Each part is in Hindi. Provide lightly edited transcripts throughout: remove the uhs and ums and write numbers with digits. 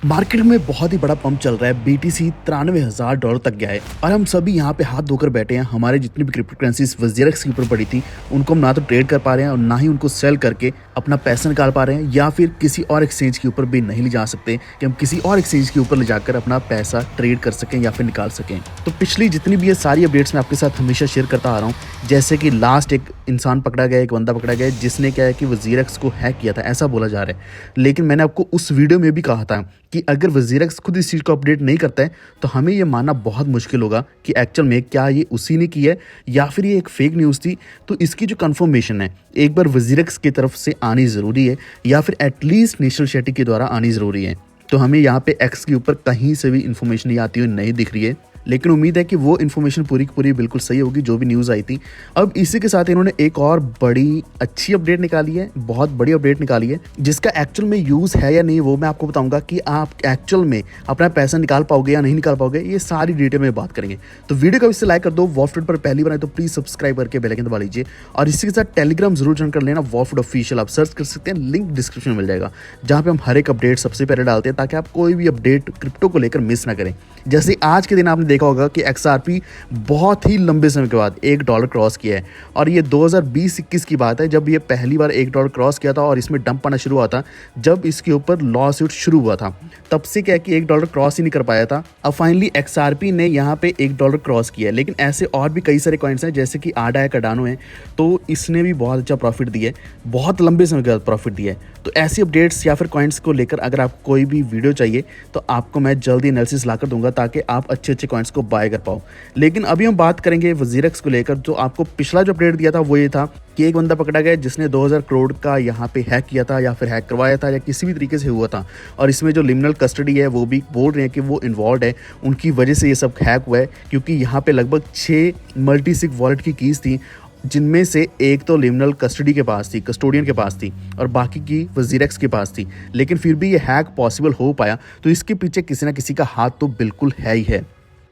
मार्केट में बहुत ही बड़ा पंप चल रहा है। बीटीसी $93,000 तक गया है और हम सभी यहाँ पे हाथ धोकर बैठे हैं। हमारे जितनी भी क्रिप्टो करेंसीज वज़ीरक्स के ऊपर पड़ी थी उनको हम ना तो ट्रेड कर पा रहे हैं और ना ही उनको सेल करके अपना पैसा निकाल पा रहे हैं, या फिर किसी और एक्सचेंज के ऊपर भी नहीं ले जा सकते कि हम किसी और एक्सचेंज के ऊपर ले जाकर अपना पैसा ट्रेड कर सकें या फिर निकाल सकें। तो पिछली जितनी भी ये सारी अपडेट्स मैं आपके साथ हमेशा शेयर करता आ रहा हूँ। जैसे कि लास्ट एक इंसान पकड़ा गया, एक बंदा पकड़ा गया जिसने क्या है कि वज़ीरक्स को हैक किया था, ऐसा बोला जा रहा है। लेकिन मैंने आपको उस वीडियो में भी कहा था कि अगर वज़ीरक्स खुद इस चीज़ को अपडेट नहीं करता है तो हमें ये मानना बहुत मुश्किल होगा कि एक्चुअल में क्या ये उसी ने की है या फिर ये एक फेक न्यूज़ थी। तो इसकी जो कंफर्मेशन है एक बार वज़ीरक्स की तरफ से आनी ज़रूरी है, या फिर एटलीस्ट निशल शेट्टी के द्वारा आनी ज़रूरी है। तो हमें यहाँ पे एक्स के ऊपर कहीं से भी इन्फॉर्मेशन ये आती हुई नहीं दिख रही है, लेकिन उम्मीद है कि वो इन्फॉर्मेशन पूरी की पूरी बिल्कुल सही होगी जो भी न्यूज़ आई थी। अब इसी के साथ इन्होंने एक और बड़ी अच्छी अपडेट निकाली है, बहुत बड़ी अपडेट निकाली है, जिसका एक्चुअल में यूज़ है या नहीं वो मैं आपको बताऊंगा कि आप एक्चुअल में अपना पैसा निकाल पाओगे या नहीं निकाल पाओगे, ये सारी डिटेल में बात करेंगे। तो वीडियो को इससे लाइक कर दो। वॉफिट पर पहली बार आए तो प्लीज़ सब्सक्राइब करके बेल आइकन दबा लीजिए और इसी के साथ टेलीग्राम जरूर ज्वाइन कर लेना। वॉफिट ऑफिशियल आप सर्च कर सकते हैं, लिंक डिस्क्रिप्शन में मिल जाएगा, जहाँ पे हम हर एक अपडेट सबसे पहले डालते हैं ताकि आप कोई भी अपडेट क्रिप्टो को लेकर मिस ना करें। जैसे आज के दिन आपने देखा होगा कि XRP बहुत ही लंबे समय के बाद $1 क्रॉस किया है, और ये 2020-21 की बात है जब ये पहली बार $1 क्रॉस किया था और इसमें डंप आना शुरू हुआ था, जब इसके ऊपर लॉ सूट शुरू हुआ था। तब से क्या है कि $1 क्रॉस ही नहीं कर पाया था। अब फाइनली XRP ने यहाँ पे $1 क्रॉस किया है। लेकिन ऐसे और भी कई सारे कॉइन्स हैं जैसे कि आडा है, कार्डानो है, तो इसने भी बहुत अच्छा प्रॉफिट दिया है, बहुत लंबे समय के बाद प्रॉफिट दिया है। तो ऐसी अपडेट्स या फिर कॉइन्स को लेकर अगर आपको कोई भी वीडियो चाहिए तो आपको मैं जल्दी एनालिसिस ला कर दूंगा ताकि आप अच्छे अच्छे कॉइन्स को बाय कर पाओ। लेकिन अभी हम बात करेंगे वज़ीरक्स को लेकर। जो आपको पिछला जो अपडेट दिया था वो ये था कि एक बंदा पकड़ा गया जिसने 2000 करोड़ का यहाँ पे हैक किया था या फिर हैक करवाया था या किसी भी तरीके से हुआ था, और इसमें जो लिमिनल कस्टडी है वो भी बोल रहे हैं कि वो इन्वॉल्व है, उनकी वजह से ये सब हैक हुआ है। क्योंकि यहाँ पे लगभग 6 मल्टी-सिग वॉलेट की कीज़ थी, जिनमें से एक तो लिमिनल कस्टडी के पास थी, कस्टोडियन के पास थी, और बाकी की वज़ीरक्स के पास थी। लेकिन फिर भी ये हैक पॉसिबल हो पाया, तो इसके पीछे किसी ना किसी का हाथ तो बिल्कुल है ही है।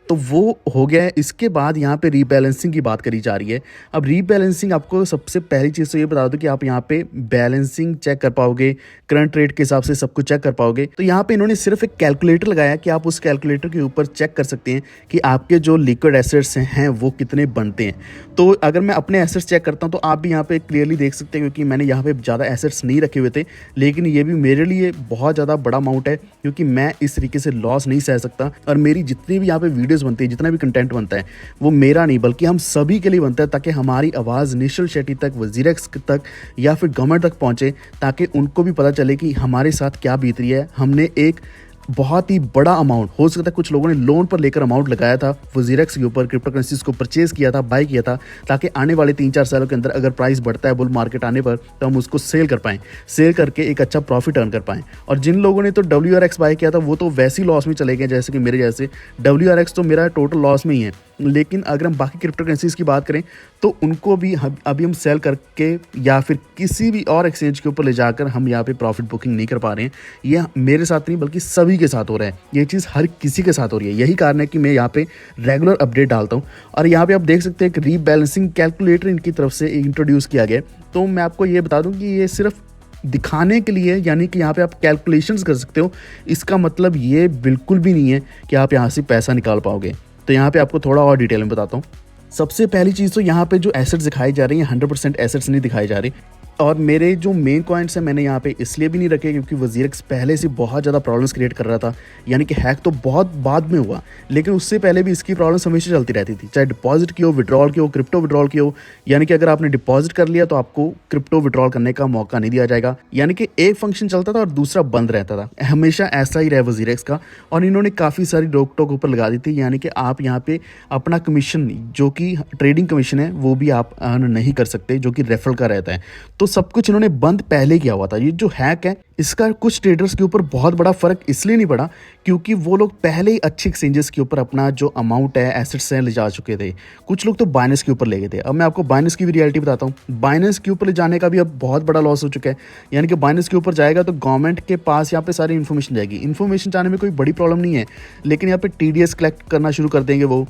तो वो हो गया है। इसके बाद यहाँ पे रीबैलेंसिंग की बात करी जा रही है। अब रीबैलेंसिंग, आपको सबसे पहली चीज़ तो ये बता दो कि आप यहाँ पे बैलेंसिंग चेक कर पाओगे, करंट रेट के हिसाब से सब कुछ चेक कर पाओगे। तो यहाँ पे इन्होंने सिर्फ एक कैलकुलेटर लगाया कि आप उस कैलकुलेटर के ऊपर चेक कर सकते हैं कि आपके जो लिक्विड एसेट्स हैं वो कितने बनते हैं। तो अगर मैं अपने एसेट्स चेक करता हूँ तो आप भी यहाँ पे क्लियरली देख सकते हैं, क्योंकि मैंने यहाँ पे ज़्यादा एसेट्स नहीं रखे हुए थे, लेकिन ये भी मेरे लिए बहुत ज़्यादा बड़ा अमाउंट है, क्योंकि मैं इस तरीके से लॉस नहीं सह सकता। और मेरी जितनी भी यहाँ पे वीडियोज़ बनती है, जितना भी कंटेंट बनता है, वो मेरा नहीं बल्कि हम सभी के लिए बनता है, ताकि हमारी आवाज़ निशल शेट्टी तक, वज़ीरक्स तक या फिर गवर्नमेंट तक पहुंचे, ताकि उनको भी पता चले कि हमारे साथ क्या बीत रही है। हमने एक बहुत ही बड़ा अमाउंट, हो सकता है कुछ लोगों ने लोन पर लेकर अमाउंट लगाया था वज़ीरक्स के ऊपर, क्रिप्टो करेंसीज को परचेज किया था, बाय किया था, ताकि आने वाले 3-4 सालों के अंदर अगर प्राइस बढ़ता है बुल मार्केट आने पर तो हम उसको सेल कर पाएँ, सेल करके एक अच्छा प्रॉफिट अर्न कर पाएँ। और जिन लोगों ने तो WRX बाय किया था वो तो वैसे ही लॉस में चले गए, जैसे कि मेरे जैसे। WRX तो मेरा टोटल लॉस में ही है। लेकिन अगर हम बाकी क्रिप्टो करेंसीज की बात करें तो उनको भी अभी हम सेल करके या फिर किसी भी और एक्सचेंज के ऊपर ले जाकर हम यहाँ पे प्रॉफिट बुकिंग नहीं कर पा रहे हैं। ये मेरे साथ नहीं बल्कि सभी के साथ हो रहा है, ये चीज़ हर किसी के साथ हो रही है। यही कारण है कि मैं यहाँ पे रेगुलर अपडेट डालता हूँ। और यहाँ पे आप देख सकते हैं कि रीबैलेंसिंग कैलकुलेटर इनकी तरफ से इंट्रोड्यूस किया गया। तो मैं आपको ये बता दूँ कि ये सिर्फ दिखाने के लिए, यानी कि यहाँ पे आप कैलकुलेशंस कर सकते हो, इसका मतलब ये बिल्कुल भी नहीं है कि आप यहाँ से पैसा निकाल पाओगे। तो यहाँ पे आपको थोड़ा और डिटेल में बताता हूँ। सबसे पहली चीज़ तो यहाँ पे जो एसेट्स दिखाई जा रही हैं 100% एसेट्स नहीं दिखाई जा रही। और मेरे जो मेन कॉइन्स हैं मैंने यहाँ पे इसलिए भी नहीं रखे क्योंकि वज़ीरक्स पहले से बहुत ज़्यादा प्रॉब्लम्स क्रिएट कर रहा था। यानी कि हैक तो बहुत बाद में हुआ, लेकिन उससे पहले भी इसकी प्रॉब्लम्स हमेशा चलती रहती थी, चाहे डिपॉजिट की हो, विड्रॉल की हो, क्रिप्टो विड्रॉल की हो। यानी कि अगर आपने डिपॉजिट कर लिया तो आपको क्रिप्टो विड्रॉल करने का मौका नहीं दिया जाएगा। यानी कि एक फंक्शन चलता था और दूसरा बंद रहता था, हमेशा ऐसा ही रहा वज़ीरक्स का। और इन्होंने काफ़ी सारी रोक टोक ऊपर लगा दी थी, यानी कि आप यहाँ पे अपना कमीशन, जो कि ट्रेडिंग कमीशन है, वो भी आप अर्न नहीं कर सकते, जो कि रेफरल का रहता है। तो सब कुछ इन्होंने बंद पहले किया हुआ था। ये जो हैक है इसका कुछ ट्रेडर्स के ऊपर बहुत बड़ा फर्क इसलिए नहीं पड़ा क्योंकि वो लोग पहले ही अच्छे एक्सचेंजेस के ऊपर अपना जो अमाउंट है, एसेट्स हैं, ले जा चुके थे। कुछ लोग तो बाइनेंस के ऊपर ले गए थे। अब मैं आपको बाइनेंस की भी रियलिटी बताता हूँ। बाइनेंस के ऊपर ले जाने का भी अब बहुत बड़ा लॉस हो चुका है। यानी कि बाइनेंस के ऊपर जाएगा तो गवर्नमेंट के पास यहाँ पे सारी इन्फॉर्मेशन जाएगी। इन्फॉर्मेशन जाने में कोई बड़ी प्रॉब्लम नहीं है, लेकिन यहाँ पे TDS कलेक्ट करना शुरू कर देंगे, वो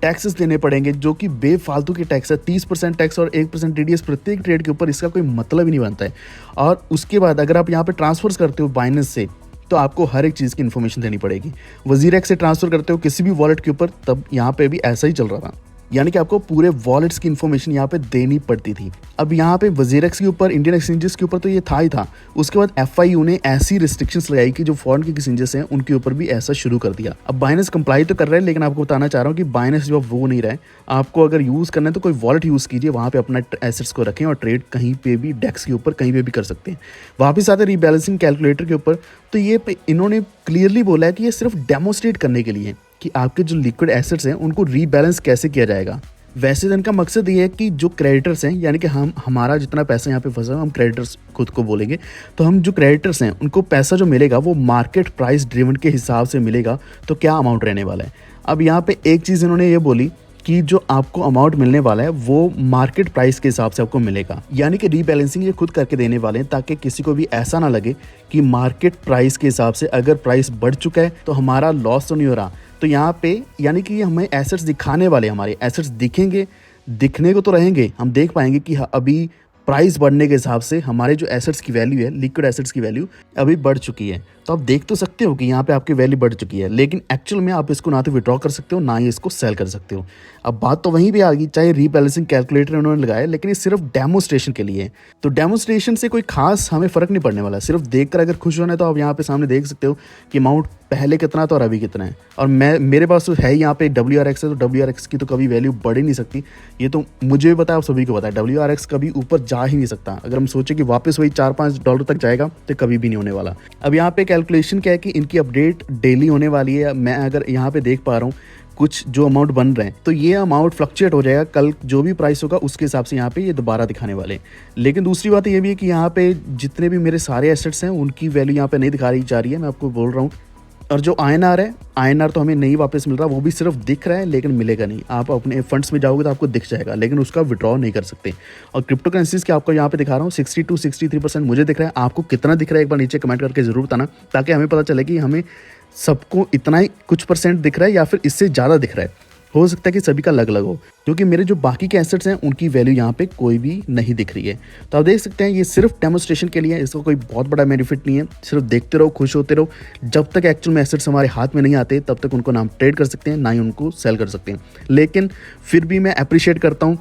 टैक्सेस देने पड़ेंगे जो कि बेफालतू के टैक्स है। 30% टैक्स और 1% TDS प्रत्येक ट्रेड के ऊपर, इसका कोई मतलब ही नहीं बनता है। और उसके बाद अगर आप यहाँ पे ट्रांसफर्स करते हो बाइनेंस से तो आपको हर एक चीज़ की इन्फॉर्मेशन देनी पड़ेगी। वजीरेक्स से ट्रांसफ़र करते हो किसी भी वॉलेट के ऊपर, तब यहाँ पे भी ऐसा ही चल रहा था, यानी कि आपको पूरे वॉलेट्स की इन्फॉर्मेशन यहाँ पे देनी पड़ती थी। अब यहाँ पे वजीरेक्स के ऊपर, इंडियन एक्सचेंजेस के ऊपर तो ये था ही था। उसके बाद FIU ने ऐसी रिस्ट्रिक्शंस लगाई कि जो फॉरेन के एक्सचेंजेस हैं उनके ऊपर भी ऐसा शुरू कर दिया। अब बाइनेंस कंप्लाई तो कर रहे हैं, लेकिन आपको बताना चाह रहा हूँ कि बाइनेंस जो वो नहीं रहे। आपको अगर यूज़ करना है तो कोई वॉलेट यूज़ कीजिए, वहाँ पे अपना एसेट्स को रखें और ट्रेड कहीं पे भी, डेक्स के ऊपर कहीं पे भी कर सकते हैं। वापस आते रीबैलेंसिंग कैलकुलेटर के ऊपर, तो ये इन्होंने क्लियरली बोला है कि ये सिर्फ डेमोस्ट्रेट करने के लिए कि आपके जो लिक्विड एसेट्स हैं उनको रीबैलेंस कैसे किया जाएगा। वैसे इनका मकसद ये है कि जो क्रेडिटर्स हैं, यानी कि हमारा जितना पैसा यहाँ पे फंसा है, हम क्रेडिटर्स खुद को बोलेंगे, तो हम जो क्रेडिटर्स हैं उनको पैसा जो मिलेगा वो मार्केट प्राइस ड्रिवन के हिसाब से मिलेगा। तो क्या अमाउंट रहने वाला है? अब यहाँ पे एक चीज़ इन्होंने ये बोली कि जो आपको अमाउंट मिलने वाला है वो मार्केट प्राइस के हिसाब से आपको मिलेगा, यानी कि रीबैलेंसिंग ये खुद करके देने वाले हैं, ताकि किसी को भी ऐसा ना लगे कि मार्केट प्राइस के हिसाब से अगर प्राइस बढ़ चुका है तो हमारा लॉस तो नहीं हो रहा। तो यहाँ पे यानी कि हमें एसेट्स दिखाने वाले, हमारे एसेट्स दिखेंगे, दिखने को तो रहेंगे, हम देख पाएंगे कि अभी प्राइस बढ़ने के हिसाब से हमारे जो एसेट्स की वैल्यू है, लिक्विड एसेट्स की वैल्यू अभी बढ़ चुकी है। तो आप देख तो सकते हो कि यहाँ पे आपकी वैल्यू बढ़ चुकी है, लेकिन एक्चुअल में आप इसको ना तो विड्रॉ कर सकते हो, ना ही इसको सेल कर सकते हो। अब बात तो वहीं पे आ गई, चाहे रीबैलेंसिंग कैलकुलेटर उन्होंने लगाया, लेकिन ये सिर्फ डेमोस्ट्रेशन के लिए है। तो डेमोस्ट्रेशन से कोई खास हमें फ़र्क नहीं पड़ने वाला। सिर्फ देख कर अगर खुश होना है तो आप यहाँ पे सामने देख सकते हो कि अमाउंट पहले कितना था और अभी कितना है। और मेरे पास तो है यहाँ पे WRX है, तो WRX की तो कभी वैल्यू बढ़ ही नहीं सकती। ये तो मुझे भी पता है, आप सभी को पता है, WRX कभी ऊपर जा ही नहीं सकता। अगर हम सोचें कि वापस वही $4-5 तक जाएगा तो कभी भी नहीं होने वाला। अब यहाँ पे कैलकुलेशन क्या है कि इनकी अपडेट डेली होने वाली है। मैं अगर यहाँ पे देख पा रहा हूँ कुछ जो अमाउंट बन रहे हैं, तो ये अमाउंट फ्लक्चुएट हो जाएगा। कल जो भी प्राइस होगा उसके हिसाब से यहाँ पे ये दोबारा दिखाने वाले हैं। लेकिन दूसरी बात ये भी है कि यहाँ पे जितने भी मेरे सारे एसेट्स हैं उनकी वैल्यू यहाँ पे नहीं दिखा जा रही है, मैं आपको बोल रहा हूँ। और जो INR है, INR तो हमें नहीं वापस मिल रहा, वो भी सिर्फ दिख रहा है लेकिन मिलेगा नहीं। आप अपने फंड्स में जाओगे तो आपको दिख जाएगा, लेकिन उसका विड्रॉ नहीं कर सकते। और क्रिप्टो करेंसीज के आपको यहाँ पे दिखा रहा हूँ 62-63% मुझे दिख रहा है। आपको कितना दिख रहा है एक बार नीचे कमेंट करके ज़रूर बताना, ताकि हमें पता चले कि हमें सबको इतना ही कुछ परसेंट दिख रहा है या फिर इससे ज़्यादा दिख रहा है। हो सकता है कि सभी का अलग अलग हो, क्योंकि मेरे जो बाकी के एसेट्स हैं उनकी वैल्यू यहाँ पे कोई भी नहीं दिख रही है। तो आप देख सकते हैं ये सिर्फ डेमोस्ट्रेशन के लिए है, इसका कोई बहुत बड़ा बेनिफिट नहीं है। सिर्फ देखते रहो, खुश होते रहो। जब तक एक्चुअल में एसेट्स हमारे हाथ में नहीं आते तब तक उनको ना हम ट्रेड कर सकते हैं, ना ही उनको सेल कर सकते हैं। लेकिन फिर भी मैं अप्रिशिएट करता हूँ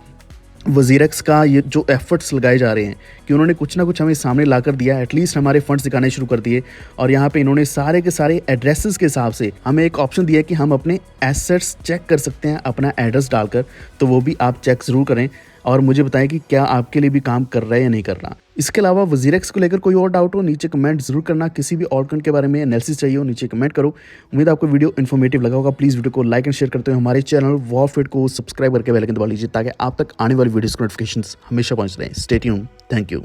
वजीरेक्स का, ये जो एफर्ट्स लगाए जा रहे हैं कि उन्होंने कुछ ना कुछ हमें सामने ला कर दिया, एटलीस्ट हमारे फंड्स दिखाने शुरू कर दिए। और यहाँ पे इन्होंने सारे के सारे एड्रेसेस के हिसाब से हमें एक ऑप्शन दिया कि हम अपने एसेट्स चेक कर सकते हैं अपना एड्रेस डालकर। तो वो भी आप चेक ज़रूर करें और मुझे बताएं कि क्या आपके लिए भी काम कर रहा है या नहीं कर रहा। इसके अलावा वजीरेक्स को लेकर कोई और डाउट हो नीचे कमेंट जरूर करना। किसी भी ऑल्टकॉइन के बारे में एनालिसिस चाहिए हो नीचे कमेंट करो। उम्मीद आपको वीडियो इन्फॉर्मेटिव लगा होगा। प्लीज़ वीडियो को लाइक एंड शेयर करते हुए हमारे चैनल वॉरफिट को सब्सक्राइब करके बेल आइकन दबा लीजिए, ताकि आप तक आने वाली वीडियोस के नोटिफिकेशंस हमेशा पहुंच रहे हैं। Stay tuned, thank you.